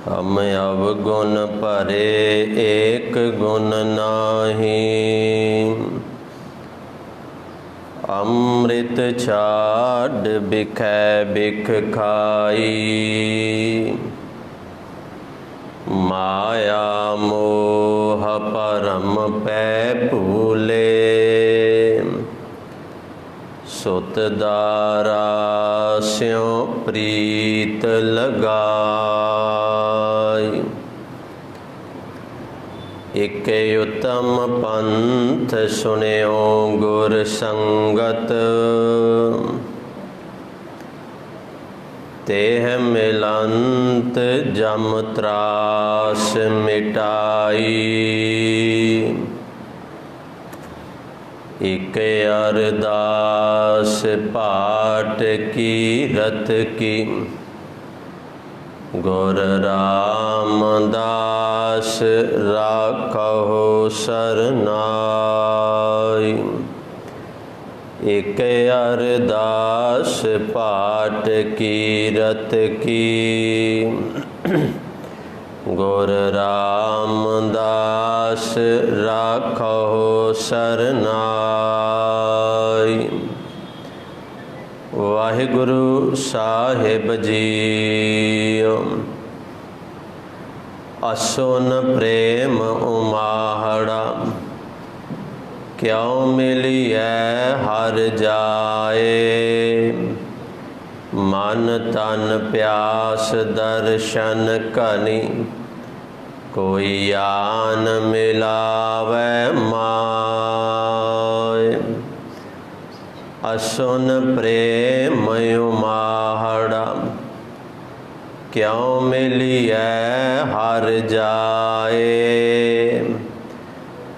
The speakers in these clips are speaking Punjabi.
हम अवगुण भरे एक गुण नाही। अमृत छाड़ बिखै बिख खाई। माया मोह परम पै भूले। सुत दारा स्यों प्रीत लगाई। एक उत्तम पंथ सुनियो गुर संगत। तेह मिलंत जम त्रास मिटाई। एक अरदास पाठ कीरत की। गुर रामदास राखो सरनाई। एक अरदास पाठ कीरत की। गुर रामदास राखो सरनाई। वाहिगुरु साहिब जी। असुन प्रेम उमाहड़ा। क्यों मिलिए हर जाए। मन तन प्यास दर्शन कनि। कोई आन मिलावे माय। असुन प्रेम उमाहड़ा। क्यों मिलिए हर जाए।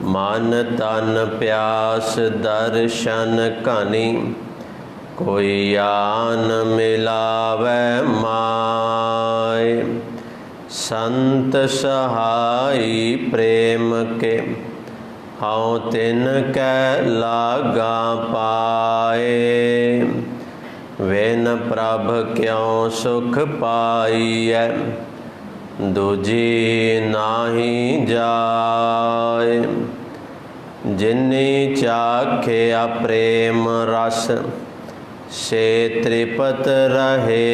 मन तन प्यास दर्शन कनि। कोई आन मिलावे माय। संत सहाई प्रेम के। हाँ तिन कै लागा पाए। विन प्रभ क्यों सुख पाइए। दूजी नाही जाए। जिन्नी चाख्या प्रेम रस। से त्रिपत रहे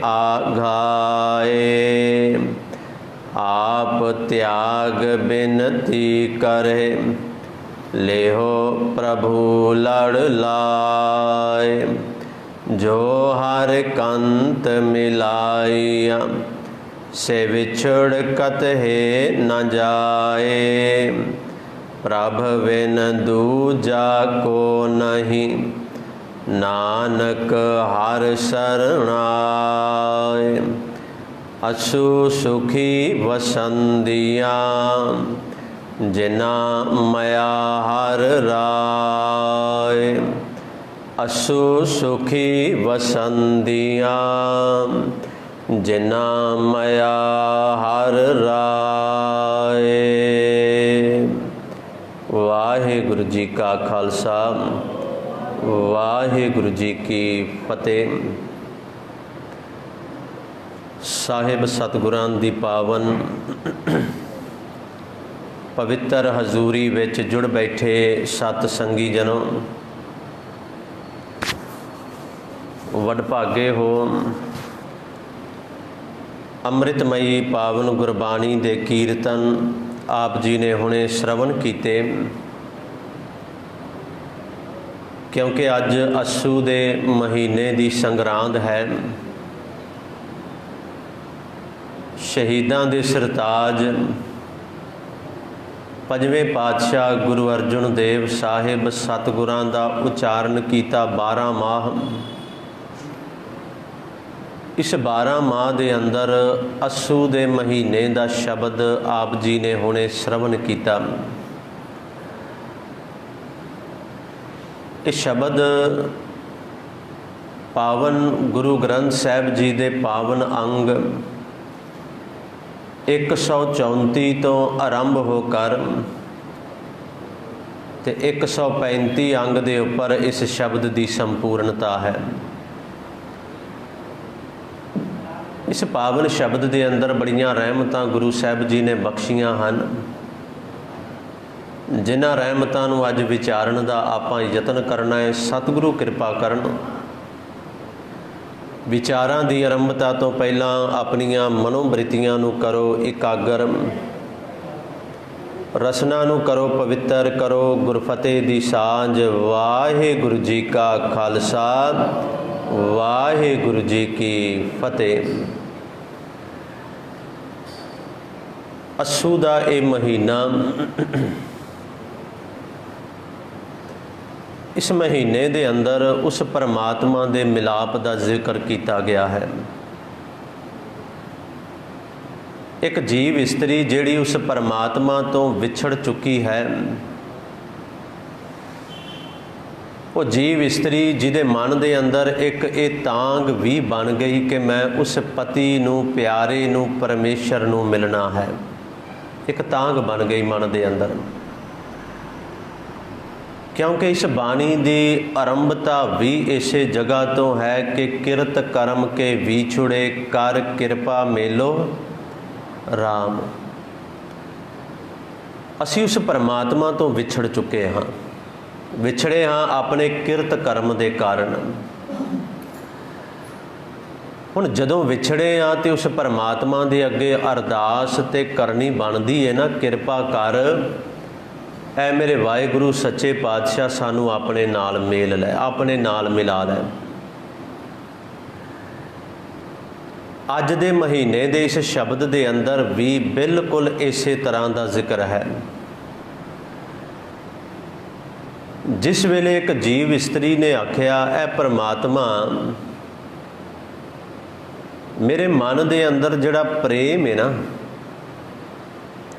आघाए। आप त्याग बिनती करे। लेहो प्रभु लड़ लाए। जो हर कंत मिलाइया। से विछुड़ कतहे न जाए। प्रभ बिन दूजा को नहीं। नानक हर शरणाय। असु सुखी वसंदिया। जिना मया हर राय। असु सुखी वसंदिया। जिना मया हर राय। वाहिगुरु जी का खालसा वाहिगुरु जी की फतेह। साहिब सतगुरां दी पावन पवित्र हजूरी विच जुड़ बैठे सत संगी जनों। वडभागे हो। अमृतमयी पावन गुरबाणी दे कीर्तन आप जी ने हुणे श्रवण कीते। क्योंकि अज अस्सू दे महीने दी संगरांद है। शहीदां दे सरताज पंजवें पातशाह गुरु अर्जन देव साहिब सतगुरां दा उचारण कीता 12 माह। इस 12 माह दे अंदर अस्सू दे महीने दा शब्द आप जी ने हुणे श्रवण कीता। ये शब्द पावन गुरु ग्रंथ साहिब जी दे पावन अंग 134 तो आरंभ होकर ते 135 अंग दे उपर इस शब्द की संपूर्णता है। इस पावन शब्द के अंदर बड़ियां रहमतां गुरु साहब जी ने बख्शियां हैं, जिन्हां रहमतां नूं अज विचारण का आपां यतन करना है। सतगुरु कृपा करन। विचारां दी आरंभता तो पहलां अपनियां मनोबृत्तियां नूं करो इकागर, रसना नूं करो पवित्र, करो गुरफतेह दी सांझ। वाहिगुरू जी का खालसा, वाहिगुरू जी की फतेह। अस्सू दा ये महीना, इस महीने दे अंदर उस परमात्मा दे मिलाप का जिक्र किया गया है। एक जीव इस्त्री जिहड़ी उस परमात्मा तो विछड़ चुकी है, वो जीव इस्त्री जिहदे मन दे अंदर एक ये तांग भी बन गई कि मैं उस पति नूं, प्यारे नूं, परमेश्वर नूं मिलना है। एक तांग बन गई मन दे अंदर, क्योंकि इस बाणी की आरंभता भी इसे जगह तो है कि किरत कर्म के विछुड़े, कर किरपा मेलो राम। असी उस परमात्मा तो विछड़ चुके हाँ, विछड़े हाँ अपने किरत कर्म के कारण। हुण जदों विछड़े हाँ तो उस परमात्मा के अगे अरदास ते करनी बनती है ना, किरपा कर ऐ मेरे वाहिगुरू सच्चे पातशाह, सानू अपने नाल मेल लै, अपने नाल मिला लै। अज दे महीने दे इस शब्द के अंदर भी बिल्कुल इसे तरह का जिक्र है। जिस वेले एक जीव इस्त्री ने आख्या, ऐ परमात्मा मेरे मन के अंदर जिहड़ा प्रेम है ना,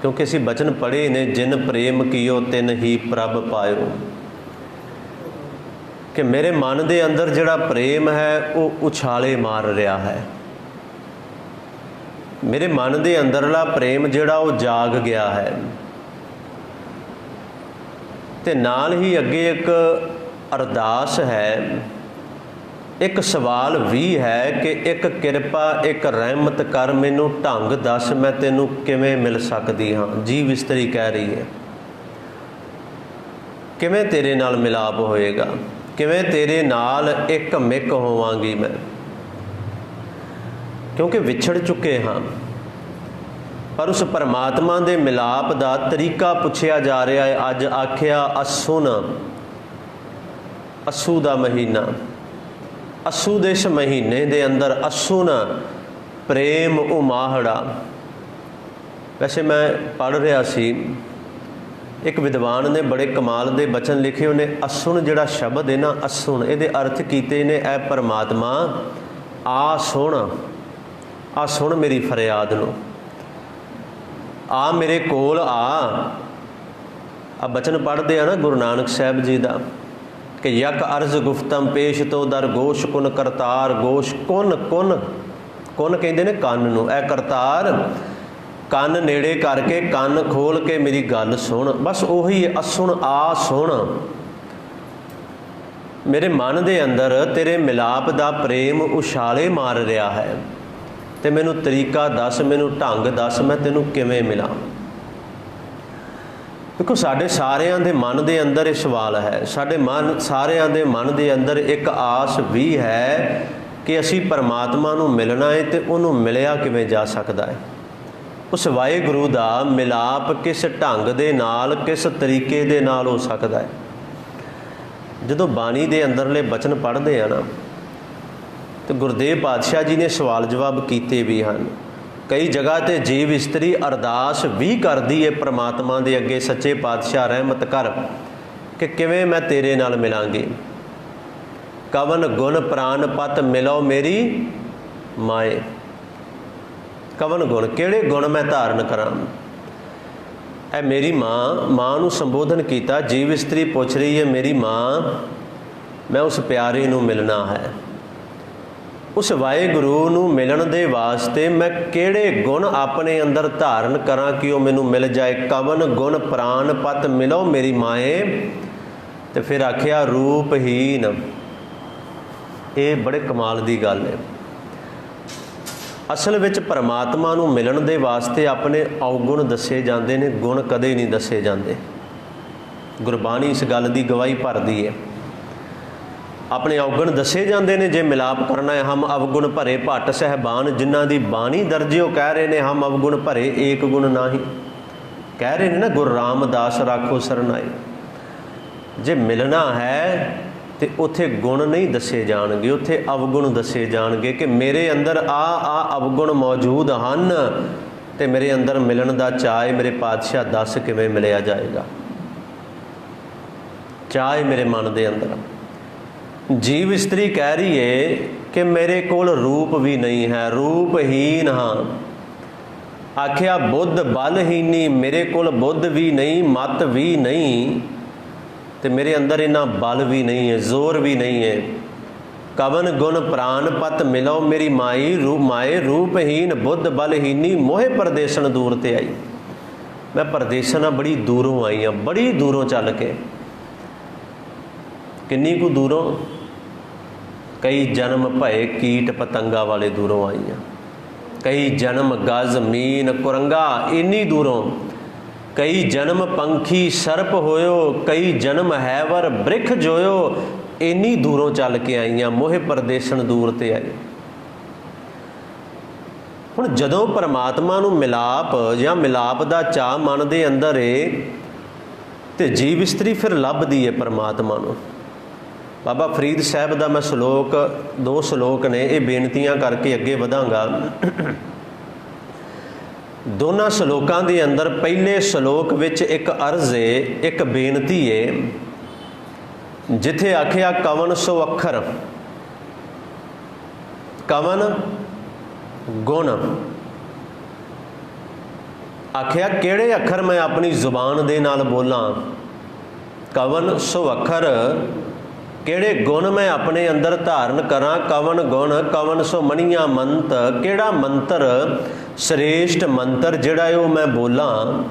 क्योंकि असी बचन पढ़े ने, जिन प्रेम कियो तिन ही प्रभ पायो, कि मेरे मन के अंदर जिहड़ा प्रेम है वो उछाले मार रहा है। मेरे मन के अंदरला प्रेम जिहड़ा वो जाग गया है। ते नाल ही अगे एक अरदास है, एक सवाल भी है कि एक किरपा, एक रहमत कर, मैनू ढंग दस, मैं तेनू किवें मिल सकती हाँ। जीव इस्त्री कह रही है, किवें तेरे नाल मिलाप होएगा, किवें तेरे नाल एक मिक होवांगी मैं, क्योंकि विछड़ चुके हाँ। पर उस परमात्मा दे मिलाप का तरीका पुछया जा रहा है। अज आख्या असुन, अस्सू दा महीना, अस्सू दे इस महीने दे अंदर असुन प्रेम उमाहड़ा। वैसे मैं पढ़ रहा सी, एक विद्वान ने बड़े कमाल दे बचन लिखे। उन्हें असुन जिहड़ा शब्द है ना, असुन इहदे अर्थ कीते ने, ऐ परमात्मा आ सुन, आ सुन मेरी फरियाद नूं, आ मेरे कोल आ बचन पढ़ते हैं ना गुरु नानक साहब जी का, कि यक अर्ज गुफ्तम पेश तो दर गोश कुन करतार गोश। कुन कुन कुन कहते ने कन नूं, ऐ करतार कन नेड़े करके, कन खोल के मेरी गल सुन। बस उही असुन आ सुन। मेरे मन के अंदर तेरे मिलाप का प्रेम उछाले मार रहा है, तो मैनू तरीका दस, मैनू ढंग दस, मैं तेनू किवें मिलां। देखो साढ़े सारियां दे मन के अंदर ये सवाल है, साढ़े मन सारियां दे मन के अंदर एक आस भी है कि असी परमात्मा नूं मिलना है, तो उन्हों मिलिया किवें जा सकता है। उस वाहिगुरू दा मिलाप किस ढंग दे नाल, किस तरीके दे नाल हो सकता है। जदों बाणी दे अंदरले बचन पढ़ते हैं ना, तो गुरदेव पातशाह जी ने सवाल जवाब किए भी हैं। कई जगह ते जीव इस्त्री अरदास भी करती है परमात्मा के अगे, सच्चे पातशाह रहमत कर कि किवें मैं तेरे नाल मिलांगी। कवन गुण प्राण पत मिलो मेरी माए। कवन गुण, किहड़े गुण मैं धारण करां। ऐ मेरी माँ, माँ नूं संबोधन किया। जीव इस्त्री पूछ रही है, मेरी माँ मैं उस प्यारे नूं मिलना है, उस वाहिगुरू नूं मिलन दे वास्ते मैं किहड़े गुण अपने अंदर धारण करा कि वह मैनू मिल जाए। कवन गुण प्राण पत मिलो मेरी माए। तो फिर आख्या रूपहीन। ये बड़े कमाल की गल है। ਅਸਲ ਵਿੱਚ ਪਰਮਾਤਮਾ ਨੂੰ ਮਿਲਣ ਦੇ ਵਾਸਤੇ ਆਪਣੇ ਔਗੁਣ ਦੱਸੇ ਜਾਂਦੇ ਨੇ, ਗੁਣ ਕਦੇ ਨਹੀਂ ਦੱਸੇ ਜਾਂਦੇ। ਗੁਰਬਾਣੀ ਇਸ ਗੱਲ ਦੀ ਗਵਾਹੀ ਭਰਦੀ ਹੈ। ਆਪਣੇ ਔਗਣ ਦੱਸੇ ਜਾਂਦੇ ਨੇ। ਜੇ ਮਿਲਾਪ ਕਰਨਾ ਹੈ, ਹਮ ਅਵਗੁਣ ਭਰੇ ਭੱਟ ਸਹਿਬਾਨ, ਜਿਨ੍ਹਾਂ ਦੀ ਬਾਣੀ ਦਰਜੇ ਉਹ ਕਹਿ ਰਹੇ ਨੇ ਹਮ ਅਵਗੁਣ ਭਰੇ ਏਕ ਗੁਣ ਨਾਹੀ, ਕਹਿ ਰਹੇ ਨੇ ਨਾ ਗੁਰੂ ਰਾਮਦਾਸ ਰਾਖੋ ਸਰਨਾਏ। ਜੇ ਮਿਲਣਾ ਹੈ ਤੇ ਉੱਥੇ ਗੁਣ ਨਹੀਂ ਦੱਸੇ ਜਾਣਗੇ, ਉੱਥੇ ਅਵਗੁਣ ਦੱਸੇ ਜਾਣਗੇ ਕਿ ਮੇਰੇ ਅੰਦਰ ਆ ਅਵਗੁਣ ਮੌਜੂਦ ਹਨ ਤੇ ਮੇਰੇ ਅੰਦਰ ਮਿਲਣ ਦਾ ਚਾਅ, ਮੇਰੇ ਪਾਤਸ਼ਾਹ ਦੱਸ ਕਿਵੇਂ ਮਿਲਿਆ ਜਾਏਗਾ। ਚਾਅ ਮੇਰੇ ਮਨ ਦੇ ਅੰਦਰ। ਜੀਵ ਇਸਤਰੀ ਕਹਿ ਰਹੀ ਏ ਕਿ ਮੇਰੇ ਕੋਲ ਰੂਪ ਵੀ ਨਹੀਂ ਹੈ, ਰੂਪਹੀਨ ਹਾਂ। ਆਖਿਆ ਬੁੱਧ ਬਲਹੀਨੀ, ਮੇਰੇ ਕੋਲ ਬੁੱਧ ਵੀ ਨਹੀਂ, ਮਤ ਵੀ ਨਹੀਂ ਤੇ ਮੇਰੇ ਅੰਦਰ ਇੰਨਾ ਬਲ ਵੀ ਨਹੀਂ ਹੈ, ਜ਼ੋਰ ਵੀ ਨਹੀਂ ਹੈ। ਕਵਨ ਗੁਣ ਪ੍ਰਾਨ ਪਤ ਮਿਲੋ ਮੇਰੀ ਮਾਈ, ਮਾਏ ਰੂਪਹੀਨ ਬੁੱਧ ਬਲਹੀਨੀ, ਮੋਹੇ ਪਰਦੇਸਣ ਦੂਰ ਤੇ ਆਈ। ਮੈਂ ਪਰਦੇਸਣਾ ਬੜੀ ਦੂਰੋਂ ਆਈ ਹਾਂ, ਬੜੀ ਦੂਰੋਂ ਚੱਲ ਕੇ। ਕਿੰਨੀ ਕੁ ਦੂਰੋਂ? ਕਈ ਜਨਮ ਭਏ ਕੀਟ ਪਤੰਗਾ ਵਾਲੇ ਦੂਰੋਂ ਆਈ ਹਾਂ। ਕਈ ਜਨਮ ਗਜ਼ ਮੀਨ ਕੁਰੰਗਾ, ਇੰਨੀ ਦੂਰੋਂ। ਕਈ ਜਨਮ ਪੰਖੀ ਸਰਪ ਹੋਇਓ, ਕਈ ਜਨਮ ਹੈਵਰ ਬ੍ਰਿਖ ਜੋਇਓ, ਇੰਨੀ ਦੂਰੋਂ ਚੱਲ ਕੇ ਆਈਆਂ, ਮੋਹੇ ਪਰਦੇਸਣ ਦੂਰ ਤੇ ਆਈ। ਹੁਣ ਜਦੋਂ ਪਰਮਾਤਮਾ ਨੂੰ ਮਿਲਾਪ ਜਾਂ ਮਿਲਾਪ ਦਾ ਚਾਅ ਮਨ ਦੇ ਅੰਦਰ ਏ ਤੇ ਜੀਵ ਇਸਤਰੀ ਫਿਰ ਲੱਭਦੀ ਏ ਪਰਮਾਤਮਾ ਨੂੰ। ਬਾਬਾ ਫਰੀਦ ਸਾਹਿਬ ਦਾ ਮੈਂ ਸ਼ਲੋਕ, 2 ਸ਼ਲੋਕ ਨੇ, ਇਹ ਬੇਨਤੀਆਂ ਕਰਕੇ ਅੱਗੇ ਵਧਾਂਗਾ। ਦੋਨਾਂ ਸ਼ਲੋਕਾਂ ਦੇ ਅੰਦਰ ਪਹਿਲੇ ਸ਼ਲੋਕ ਵਿੱਚ ਇੱਕ ਅਰਜ਼ ਏ, ਇੱਕ ਬੇਨਤੀ ਏ। ਜਿੱਥੇ ਆਖਿਆ ਕਵਨ ਸੋ ਅੱਖਰ, ਕਵਨ ਗੁਣ, ਆਖਿਆ ਕਿਹੜੇ ਅੱਖਰ ਮੈਂ ਆਪਣੀ ਜ਼ੁਬਾਨ ਦੇ ਨਾਲ ਬੋਲਾਂ। ਕਵਨ ਸੋ ਅੱਖਰ, ਕਿਹੜੇ ਗੁਣ ਮੈਂ ਆਪਣੇ ਅੰਦਰ ਧਾਰਨ ਕਰਾਂ। ਕਵਨ ਗੁਣ ਕਵਨ ਸੋ ਮਣੀਆਂ ਮੰਤ, ਕਿਹੜਾ ਮੰਤਰ, ਸ੍ਰੇਸ਼ਟ ਮੰਤਰ ਜਿਹੜਾ ਉਹ ਮੈਂ ਬੋਲਾਂ।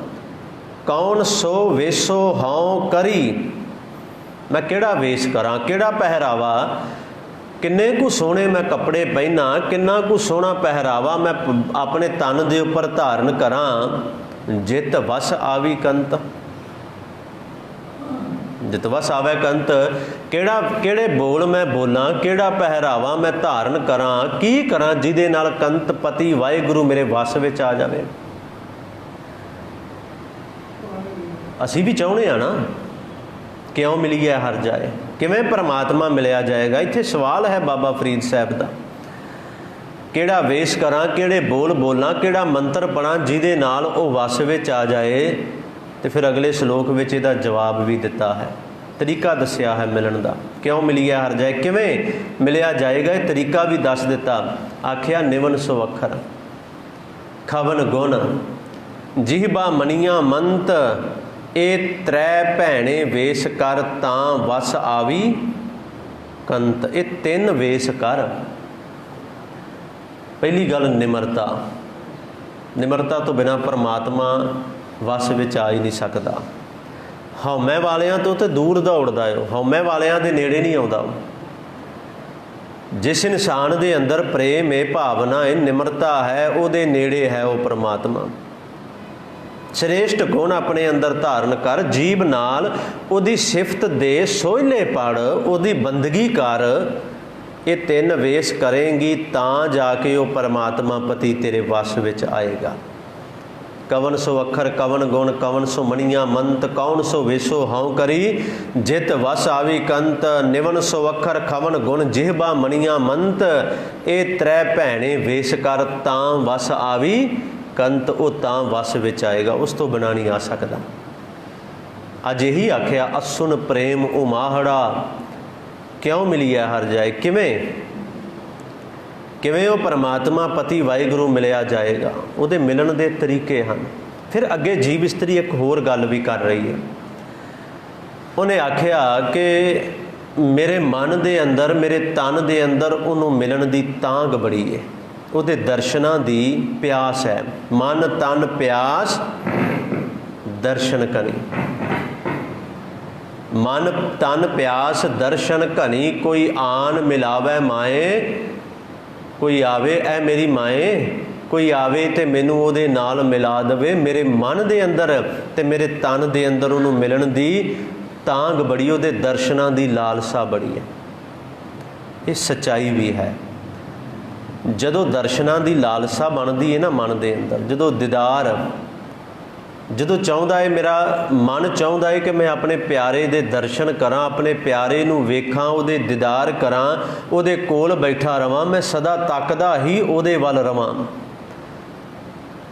ਕੌਣ ਸੋ ਵੇਸੋ ਹਉ ਕਰੀ, ਮੈਂ ਕਿਹੜਾ ਵੇਸ਼ ਕਰਾਂ, ਕਿਹੜਾ ਪਹਿਰਾਵਾ। ਕਿੰਨੇ ਕੁ ਸੋਹਣੇ ਮੈਂ ਕੱਪੜੇ ਪਹਿਨਾਂ, ਕਿੰਨਾ ਕੁ ਸੋਹਣਾ ਪਹਿਰਾਵਾ ਮੈਂ ਆਪਣੇ ਤਨ ਦੇ ਉੱਪਰ ਧਾਰਨ ਕਰਾਂ। ਜਿਤ ਵਸ ਆਵੀ ਕੰਤ, ਜਿਤ ਵਸ ਆਵੇ ਕੰਤ, ਕਿਹੜੇ ਬੋਲ ਮੈਂ ਬੋਲਾਂ, ਕਿਹੜਾ ਪਹਿਰਾਵਾ ਮੈਂ ਧਾਰਨ ਕਰਾਂ, ਕੀ ਕਰਾਂ ਜਿਹਦੇ ਨਾਲ ਕੰਤ ਪਤੀ ਵਾਹਿਗੁਰੂ ਮੇਰੇ ਵਸ ਵਿੱਚ ਆ ਜਾਵੇ। ਅਸੀਂ ਵੀ ਚਾਹੁੰਦੇ ਆ ਨਾ, ਕਿਉਂ ਮਿਲੀਏ ਹਰ ਜਾਏ, ਕਿਵੇਂ ਪਰਮਾਤਮਾ ਮਿਲਿਆ ਜਾਏਗਾ। ਇੱਥੇ ਸਵਾਲ ਹੈ ਬਾਬਾ ਫਰੀਦ ਸਾਹਿਬ ਦਾ। ਕਿਹੜਾ ਵੇਸ਼ ਕਰਾਂ, ਕਿਹੜੇ ਬੋਲ ਬੋਲਾਂ, ਕਿਹੜਾ ਮੰਤਰ ਪੜਾਂ ਜਿਹਦੇ ਨਾਲ ਉਹ ਵਸ ਵਿੱਚ ਆ ਜਾਏ। ਤੇ ਫਿਰ ਅਗਲੇ ਸ਼ਲੋਕ ਵਿੱਚ ਇਹਦਾ ਜਵਾਬ ਵੀ ਦਿੱਤਾ ਹੈ, ਤਰੀਕਾ ਦੱਸਿਆ ਹੈ ਮਿਲਣ ਦਾ। ਕਿਉਂ ਮਿਲੀਏ ਹਰ ਜਾਏ, ਕਿਵੇਂ ਮਿਲਿਆ ਜਾਏਗਾ, ਇਹ ਤਰੀਕਾ ਵੀ ਦੱਸ ਦਿੱਤਾ। ਆਖਿਆ ਨਿਵਨ ਸੋ ਅੱਖਰ, ਖਵਨ ਗੁਣ, ਜਿਹਬਾ ਮਣੀਆਂ ਮੰਤ, ਇਹ ਤ੍ਰੈ ਭੈਣੇ ਵੇਸ ਕਰ ਤਾਂ ਵਸ ਆਵੀ ਕੰਤ। ਇਹ 3 ਵੇਸ ਕਰ। ਪਹਿਲੀ ਗੱਲ ਨਿਮਰਤਾ, ਨਿਮਰਤਾ ਤੋਂ ਬਿਨਾਂ ਪਰਮਾਤਮਾ ਵਸ ਵਿੱਚ ਆ ਹੀ ਨਹੀਂ ਸਕਦਾ। ਹਉਮੈ ਵਾਲਿਆਂ ਤੋਂ ਤੇ ਦੂਰ ਦੌੜਦਾ ਏ, ਹਉਮੈ ਵਾਲਿਆਂ ਦੇ ਨੇੜੇ ਨਹੀਂ ਆਉਂਦਾ। ਜਿਸ ਇਨਸਾਨ ਦੇ ਅੰਦਰ ਪ੍ਰੇਮ ਹੈ, ਭਾਵਨਾ ਹੈ, ਨਿਮਰਤਾ ਹੈ, ਉਹਦੇ ਨੇੜੇ ਹੈ ਉਹ ਪਰਮਾਤਮਾ। ਸ੍ਰੇਸ਼ਟ ਗੁਣ ਆਪਣੇ ਅੰਦਰ ਧਾਰਨ ਕਰ, ਜੀਵ ਨਾਲ ਉਹਦੀ ਸਿਫਤ ਦੇ ਸੋਹਲੇ ਪੜ, ਉਹਦੀ ਬੰਦਗੀ ਕਰ। ਇਹ 3 ਵੇਸ ਕਰੇਂਗੀ ਤਾਂ ਜਾ ਕੇ ਉਹ ਪਰਮਾਤਮਾ ਪਤੀ ਤੇਰੇ ਵਸ ਵਿੱਚ ਆਏਗਾ। ਕਵਨ ਸੋ ਅੱਖਰ ਕਵਨ ਗੁਣ ਕਵਨ ਸੋ ਮਣੀਆਂ ਮੰਤ, ਕੌਣ ਸੋ ਵੇਸੋ ਹਉ ਕਰੀ, ਜਿਤ ਵਸ ਆਵੀ ਕੰਤ। ਨਿਵਨ ਸੋ ਅੱਖਰ ਖਵਨ ਗੁਣ ਜਿਹਬਾ ਮਣੀਆਂ ਮੰਤ, ਇਹ ਤ੍ਰੈ ਭੈਣੇ ਵੇਸ ਕਰ ਤਾਂ ਵਸ ਆਵੀ ਕੰਤ। ਉਹ ਤਾਂ ਵਸ ਵਿੱਚ ਆਏਗਾ, ਉਸ ਤੋਂ ਬਿਨਾਂ ਨਹੀਂ ਆ ਸਕਦਾ। ਅੱਜ ਇਹੀ ਆਖਿਆ ਅਸੁਨ ਪ੍ਰੇਮ ਉਮਾਹੜਾ, ਕਿਉਂ ਮਿਲੀਏ ਹਰ ਜਾਏ, ਕਿਵੇਂ ਕਿਵੇਂ ਉਹ ਪਰਮਾਤਮਾ ਪਤੀ ਵਾਹਿਗੁਰੂ ਮਿਲਿਆ ਜਾਏਗਾ। ਉਹਦੇ ਮਿਲਣ ਦੇ ਤਰੀਕੇ ਹਨ। ਫਿਰ ਅੱਗੇ ਜੀਵ ਇਸਤਰੀ ਇੱਕ ਹੋਰ ਗੱਲ ਵੀ ਕਰ ਰਹੀ ਹੈ। ਉਹਨੇ ਆਖਿਆ ਕਿ ਮੇਰੇ ਮਨ ਦੇ ਅੰਦਰ, ਮੇਰੇ ਤਨ ਦੇ ਅੰਦਰ ਉਹਨੂੰ ਮਿਲਣ ਦੀ ਤਾਂਘ ਬੜੀ ਹੈ, ਉਹਦੇ ਦਰਸ਼ਨਾਂ ਦੀ ਪਿਆਸ ਹੈ। ਮਨ ਤਨ ਪਿਆਸ ਦਰਸ਼ਨ ਕਨੀ, ਮਨ ਤਨ ਪਿਆਸ ਦਰਸ਼ਨ ਘਣੀ, ਕੋਈ ਆਨ ਮਿਲਾਵੇ ਮਾਏ कोई आवे ऐ मेरी माए, कोई आवे तो मैनू उहदे नाल मिला देवे, मेरे मन के अंदर ते मेरे तन के अंदर उन्होंने मिलन की तांग बड़ी, उहदे दर्शनां की लालसा बड़ी है। ये सच्चाई भी है। जदों दर्शनां की लालसा बनती है ना मन के अंदर, जदों दीदार, जदों चाहुंदा है, मेरा मन चाहुंदा है कि मैं अपने प्यारे दे दर्शन करां, अपने प्यारे नूं वेखां, उहदे दीदार करां, उहदे कोल बैठा रवां, मैं सदा तकदा ही उहदे वल रवां।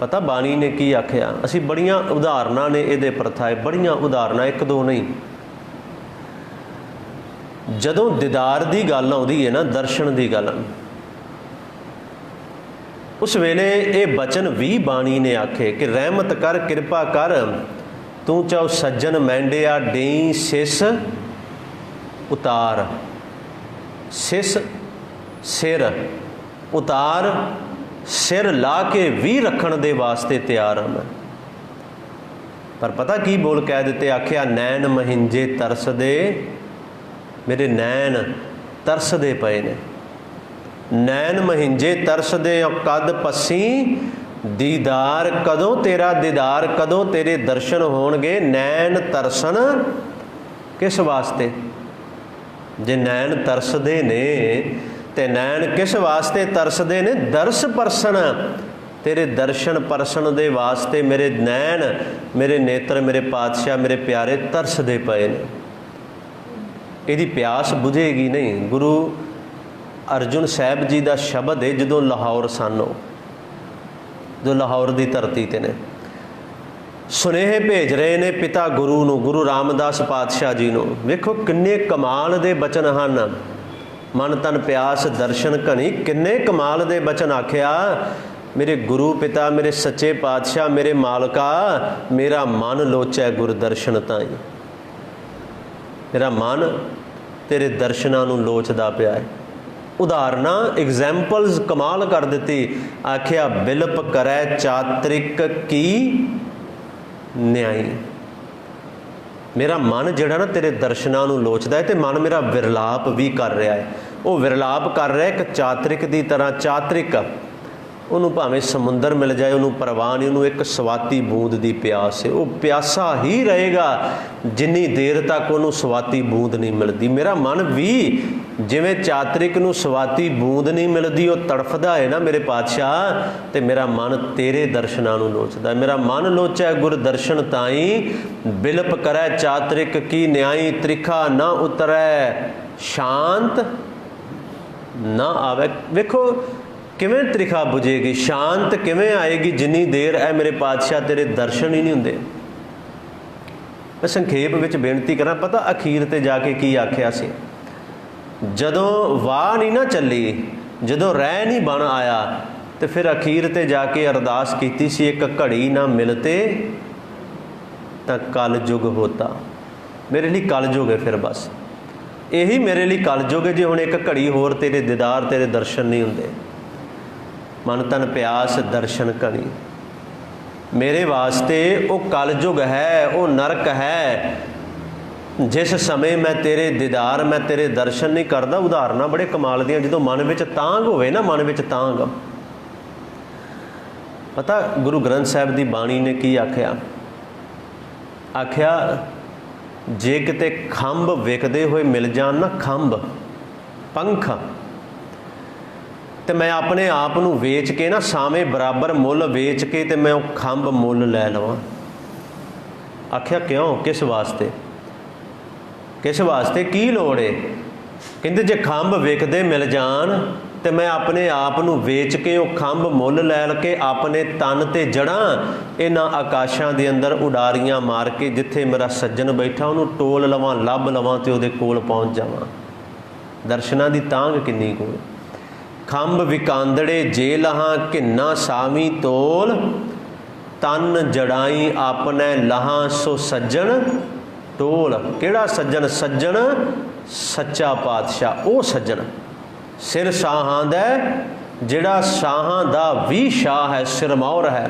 पता बाणी ने की आख्या, असी बड़ियां उदाहरणां ने इहदे प्रथाए, बड़ियां उदाहरणां, एक दो नहीं। जदों दीदार की गल आउंदी है ना, दर्शन की गल, उस वेले ये बचन भी बाणी ने आखे कि रहमत कर, कृपा कर, तू चाहो सज्जन मैंडिया डेई सिस उतार। सिस सिर उतार, सिर ला के भी रखण दे वास्ते तैयार हाँ मैं। पर पता की बोल कह दिते, आख्या नैन महिंजे तरसदे, मेरे नैन तरसदे पे ने। नैन महिंजे तरसदे कद पसी, दीदार कदों तेरा दीदार, कदों तेरे दर्शन होणगे। नैन तरसन किस वास्ते? जे नैन तरसदे ने ते नैन किस वास्ते तरसदे ने? दर्श परसन, तेरे दर्शन परसन दे वास्ते मेरे नैन, मेरे नेत्र, मेरे पातशाह, मेरे प्यारे तरसदे पे ने। इहदी प्यास बुझेगी नहीं। गुरु अर्जुन साहब जी का शब्द है, जदों लाहौर सन, जो लाहौर की धरती ते ने सुनेहे भेज रहे ने पिता गुरु नूं, गुरु रामदास पातशाह जी नूं। वेखो किन्ने कमाल दे बचन हन, मन तन प्यास दर्शन घनी, किन्ने कमाल दे बचन आख्या। मेरे गुरु पिता, मेरे सच्चे पातशाह, मेरे मालका, मेरा मन लोचै गुर दर्शन ताई। मेरा मन तेरे दर्शनां नूं लोचदा पिया है। उदाहरणा एग्जैम्पल्स कमाल कर दी। आख्या बिलप करै चात्रिक की न्याई। मेरा मन जिहड़ा ना तेरे दर्शनां नूं लोचदा है, तो मन मेरा विरलाप भी कर रहा है। वो विरलाप कर रहा है एक चात्रिक की तरह। चात्रिक उन्होंने भावें समुंदर मिल जाए, उन्होंने परवाह नहीं, उन्होंने एक स्वाती बूंद की प्यास है। वो प्यासा ही रहेगा जिन्नी देर तक उन्होंने स्वाती बूंद नहीं मिलती। मेरा मन भी जिवें चात्रिक नूं स्वाती बूंद नहीं मिलती, वो तड़फदा है ना मेरे पातशाह, तो मेरा मन तेरे दर्शनां नूं लोचदा है। मेरा मन लोचा गुर दर्शन ताई, बिलप करै चात्रिक की न्याई, त्रिखा ना उतरै शांत ना आवे। वेखो किवें त्रिखा बुझेगी, शांत किवें आएगी जिन्नी देर है मेरे पातशाह तेरे दर्शन ही नहीं हुंदे। मैं संखेप विच बेनती करा, पता अखीर ते जाके की आख्या सी, जदों वाह नहीं ना चली, जदों रह नहीं बन आया, तो फिर अखीर ते जाके अरदास कीती सी, एक घड़ी ना मिलते तो कल युग होता। मेरे लिए कल युग है, फिर बस यही मेरे लिए कल युग है। जे हुण एक घड़ी होर तेरे दीदार, तेरे दर्शन नहीं हुंदे, मन तन प्यास दर्शन घनी, मेरे वास्ते वो कल युग है, वो नरक है। जिस समय मैं तेरे दीदार, मैं तेरे दर्शन नहीं करता। उदाहरणा बड़े कमाल दियां, जो मन विच तांग होवे ना, मन विच तांग। पता गुरु ग्रंथ साहिब की बाणी ने की आख्या? आख्या जे किते खंभ विकदे हुए मिल जान ना, खंभ पंख, तो मैं अपने आप नूं वेच के ना, सावें बराबर मुल वेच के, तो मैं वो खंभ मुल लै लवां। आख्या क्यों, किस वास्ते, किस वास्ते, की लोड़ है? कहते जे खंभ विकदे मिल जान, तो मैं अपने आप नूं वेच के वो खंभ मुल लै के अपने तन ते जड़ा इन्हां आकाशां दे अंदर उडारियां मार के, जिथे मेरा सज्जन बैठा उन्होंने टोल लवां, लभ लवां, तो उहदे कोल पहुँच जावां। दर्शनां दी तांग किन्नी कोल। खंभ विकांदड़े जे लहां, घिन्ना सावी तोल, तन जड़ाई अपने लहां, सो सज्जन टोल। केड़ा सज्जन? सज्जन सच्चा पातशाह, वो सज्जन सिर शाहां दा, जिहड़ा शाहां दा भी शाह है, सिरमौर है,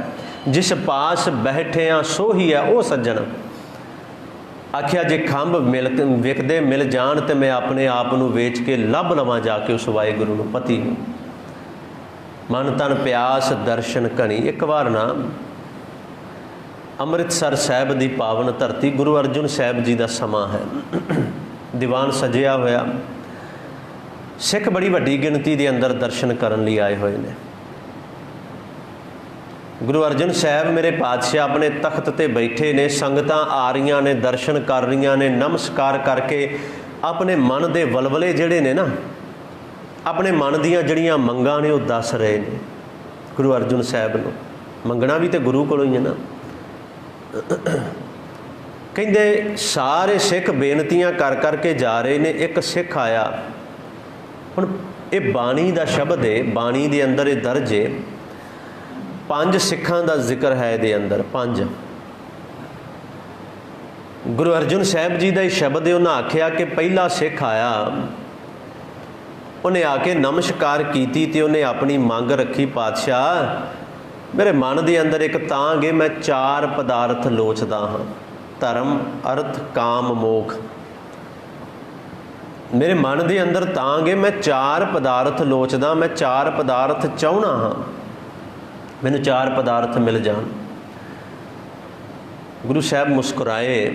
जिस पास बैठे हाँ सो ही है, वो सज्जन। आख्या जे खंभ मिल विकदे मिल जान, तो मैं अपने आप नूं वेच के लभ लवां जाके उस वाहिगुरू नूं, पति नूं। मन तन प्यास दर्शन घनी। एक बार ना ਅੰਮ੍ਰਿਤਸਰ ਸਾਹਿਬ ਦੀ ਪਾਵਨ ਧਰਤੀ, ਗੁਰੂ ਅਰਜਨ ਸਾਹਿਬ ਜੀ ਦਾ ਸਮਾਂ ਹੈ, ਦੀਵਾਨ ਸਜਿਆ ਹੋਇਆ, ਸਿੱਖ ਬੜੀ ਵੱਡੀ ਗਿਣਤੀ ਦੇ ਅੰਦਰ ਦਰਸ਼ਨ ਕਰਨ ਲਈ ਆਏ ਹੋਏ ਨੇ। ਗੁਰੂ ਅਰਜਨ ਸਾਹਿਬ ਮੇਰੇ ਪਾਤਸ਼ਾਹ ਆਪਣੇ ਤਖਤ ਤੇ ਬੈਠੇ ਨੇ, ਸੰਗਤਾਂ ਆ ਰਹੀਆਂ ਨੇ, ਦਰਸ਼ਨ ਕਰ ਰਹੀਆਂ ਨੇ, ਨਮਸਕਾਰ ਕਰਕੇ ਆਪਣੇ ਮਨ ਦੇ ਵਲਵਲੇ ਜਿਹੜੇ ਨੇ ਨਾ, ਆਪਣੇ ਮਨ ਦੀਆਂ ਜਿਹੜੀਆਂ ਮੰਗਾਂ ਨੇ ਉਹ ਦੱਸ ਰਹੇ ਨੇ ਗੁਰੂ ਅਰਜਨ ਸਾਹਿਬ ਨੂੰ। ਮੰਗਣਾ ਵੀ ਤੇ ਗੁਰੂ ਕੋਲੋਂ ਹੀ ਹੈ ਨਾ। ਕਹਿੰਦੇ ਸਾਰੇ ਸਿੱਖ ਬੇਨਤੀਆਂ ਕਰ ਕਰਕੇ ਜਾ ਰਹੇ ਨੇ। ਇੱਕ ਸਿੱਖ ਆਇਆ, ਹੁਣ ਇਹ ਬਾਣੀ ਦਾ ਸ਼ਬਦ ਹੈ, ਬਾਣੀ ਦੇ ਅੰਦਰ ਇਹ ਦਰਜ ਹੈ, 5 ਸਿੱਖਾਂ ਦਾ ਜ਼ਿਕਰ ਹੈ ਇਹਦੇ ਅੰਦਰ, 5। ਗੁਰੂ ਅਰਜਨ ਸਾਹਿਬ ਜੀ ਦਾ ਇਹ ਸ਼ਬਦ ਹੈ। ਉਹਨਾਂ ਆਖਿਆ ਕਿ ਪਹਿਲਾ ਸਿੱਖ ਆਇਆ, ਉਹਨੇ ਆ ਕੇ ਨਮਸਕਾਰ ਕੀਤੀ ਤੇ ਉਹਨੇ ਆਪਣੀ ਮੰਗ ਰੱਖੀ, ਪਾਤਸ਼ਾਹ ਮੇਰੇ ਮਨ ਦੇ ਅੰਦਰ ਇੱਕ ਤਾਂਘ ਹੈ, ਮੈਂ 4 ਪਦਾਰਥ ਲੋਚਦਾ ਹਾਂ, ਧਰਮ ਅਰਥ ਕਾਮ ਮੋਖ। ਮੇਰੇ ਮਨ ਦੇ ਅੰਦਰ ਤਾਂਘ ਹੈ, ਮੈਂ 4 ਪਦਾਰਥ ਲੋਚਦਾ, ਮੈਂ 4 ਪਦਾਰਥ ਚਾਹੁੰਦਾ ਹਾਂ, ਮੈਨੂੰ 4 ਪਦਾਰਥ ਮਿਲ ਜਾਣ। ਗੁਰੂ ਸਾਹਿਬ ਮੁਸਕਰਾਏ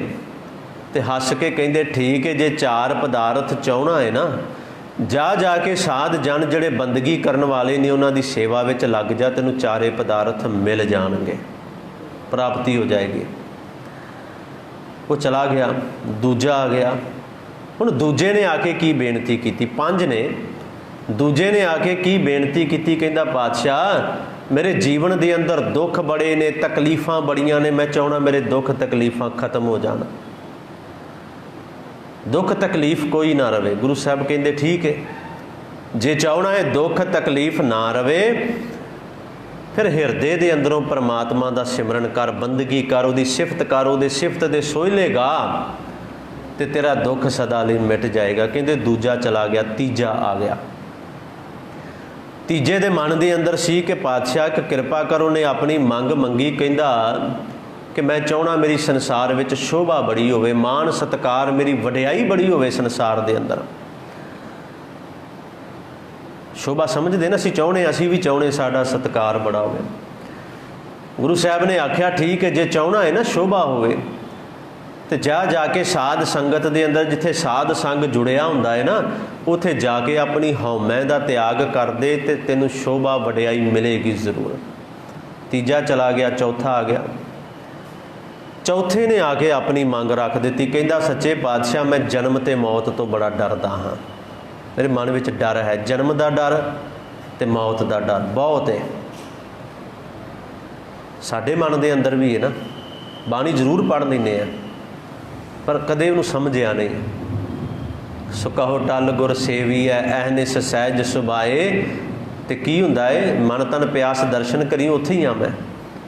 ਤੇ ਹੱਸ ਕੇ ਕਹਿੰਦੇ ਠੀਕ ਹੈ, ਜੇ 4 ਪਦਾਰਥ ਚਾਹੁੰਦਾ ਹੈ ਨਾ, ਜਾ ਕੇ ਸਾਧ ਜਨ ਜਿਹੜੇ ਬੰਦਗੀ ਕਰਨ ਵਾਲੇ ਨੇ ਉਹਨਾਂ ਦੀ ਸੇਵਾ ਵਿੱਚ ਲੱਗ ਜਾ, ਤੈਨੂੰ 4 ਪਦਾਰਥ ਮਿਲ ਜਾਣਗੇ, ਪ੍ਰਾਪਤੀ ਹੋ ਜਾਏਗੀ। ਉਹ ਚਲਾ ਗਿਆ, ਦੂਜਾ ਆ ਗਿਆ। ਹੁਣ ਦੂਜੇ ਨੇ ਆ ਕੇ ਕੀ ਬੇਨਤੀ ਕੀਤੀ? 5 ਨੇ। ਦੂਜੇ ਨੇ ਆ ਕੇ ਕੀ ਬੇਨਤੀ ਕੀਤੀ? ਕਹਿੰਦਾ ਪਾਤਸ਼ਾਹ ਮੇਰੇ ਜੀਵਨ ਦੇ ਅੰਦਰ ਦੁੱਖ ਬੜੇ ਨੇ, ਤਕਲੀਫਾਂ ਬੜੀਆਂ ਨੇ, ਮੈਂ ਚਾਹੁੰਦਾ ਮੇਰੇ ਦੁੱਖ ਤਕਲੀਫਾਂ ਖਤਮ ਹੋ ਜਾਣ, ਦੁੱਖ ਤਕਲੀਫ ਕੋਈ ਨਾ ਰਵੇ। ਗੁਰੂ ਸਾਹਿਬ ਕਹਿੰਦੇ ਠੀਕ ਹੈ, ਜੇ ਚਾਹੁੰਦਾ ਹੈ ਦੁੱਖ ਤਕਲੀਫ ਨਾ ਰਵੇ, ਫਿਰ ਹਿਰਦੇ ਦੇ ਅੰਦਰੋਂ ਪਰਮਾਤਮਾ ਦਾ ਸਿਮਰਨ ਕਰ, ਬੰਦਗੀ ਕਰ, ਉਹਦੀ ਸਿਫਤ ਕਰ, ਉਹਦੇ ਸਿਫਤ ਦੇ ਸੋਹਿਲੇਗਾ ਤੇ ਤੇਰਾ ਦੁੱਖ ਸਦਾ ਲਈ ਮਿਟ ਜਾਏਗਾ। ਕਹਿੰਦੇ ਦੂਜਾ ਚਲਾ ਗਿਆ, ਤੀਜਾ ਆ ਗਿਆ। ਤੀਜੇ ਦੇ ਮਨ ਦੇ ਅੰਦਰ ਸੀ ਕਿ ਪਾਤਸ਼ਾਹ ਇੱਕ ਕਿਰਪਾ ਕਰ। ਉਹਨੇ ਆਪਣੀ ਮੰਗ ਮੰਗੀ, ਕਹਿੰਦਾ ਕਿ ਮੈਂ ਚਾਹੁੰਦਾ ਮੇਰੀ ਸੰਸਾਰ ਵਿੱਚ ਸ਼ੋਭਾ ਬੜੀ ਹੋਵੇ, ਮਾਣ ਸਤਿਕਾਰ, ਮੇਰੀ ਵਡਿਆਈ ਬੜੀ ਹੋਵੇ ਸੰਸਾਰ ਦੇ ਅੰਦਰ। ਸ਼ੋਭਾ ਸਮਝਦੇ ਨਾ, ਅਸੀਂ ਚਾਹੁੰਦੇ, ਅਸੀਂ ਵੀ ਚਾਹੁੰਦੇ ਸਾਡਾ ਸਤਿਕਾਰ ਬੜਾ ਹੋਵੇ। ਗੁਰੂ ਸਾਹਿਬ ਨੇ ਆਖਿਆ ਠੀਕ ਹੈ, ਜੇ ਚਾਹੁੰਦਾ ਹੈ ਨਾ ਸ਼ੋਭਾ ਹੋਵੇ ਤੇ ਜਾ ਕੇ ਸਾਧ ਸੰਗਤ ਦੇ ਅੰਦਰ, ਜਿੱਥੇ ਸਾਧ ਸੰਗ ਜੁੜਿਆ ਹੁੰਦਾ ਹੈ ਨਾ, ਉੱਥੇ ਜਾ ਕੇ ਆਪਣੀ ਹਉਮੈ ਦਾ ਤਿਆਗ ਕਰ ਦੇ ਤੇ ਤੈਨੂੰ ਸ਼ੋਭਾ ਵਡਿਆਈ ਮਿਲੇਗੀ ਜ਼ਰੂਰ। ਤੀਜਾ ਚਲਾ ਗਿਆ, ਚੌਥਾ ਆ ਗਿਆ। ਚੌਥੇ ਨੇ ਆ ਕੇ ਆਪਣੀ ਮੰਗ ਰੱਖ ਦਿੱਤੀ, ਕਹਿੰਦਾ ਸੱਚੇ ਪਾਤਸ਼ਾਹ ਮੈਂ ਜਨਮ ਤੇ ਮੌਤ ਤੋਂ ਬੜਾ ਡਰਦਾ ਹਾਂ, ਮੇਰੇ ਮਨ ਵਿੱਚ ਡਰ ਹੈ, ਜਨਮ ਦਾ ਡਰ ਤੇ ਮੌਤ ਦਾ ਡਰ ਬਹੁਤ ਹੈ। ਸਾਡੇ ਮਨ ਦੇ ਅੰਦਰ ਵੀ ਹੈ ਨਾ, ਬਾਣੀ ਜ਼ਰੂਰ ਪੜ੍ਹ ਲੈਂਦੇ ਆ ਪਰ ਕਦੇ ਉਹਨੂੰ ਸਮਝਿਆ ਨਹੀਂ। ਸੋ ਕਹੋ ਟਲ ਗੁਰ ਸੇਵੀ ਹੈ ਅਹਨਿਸ ਸਹਿਜ ਸੁਭਾਏ। ਤੇ ਕੀ ਹੁੰਦਾ ਹੈ? ਮਨ ਤਨ ਪਿਆਸ ਦਰਸ਼ਨ ਕਰੀ, ਉੱਥੇ ਹੀ ਆ ਮੈਂ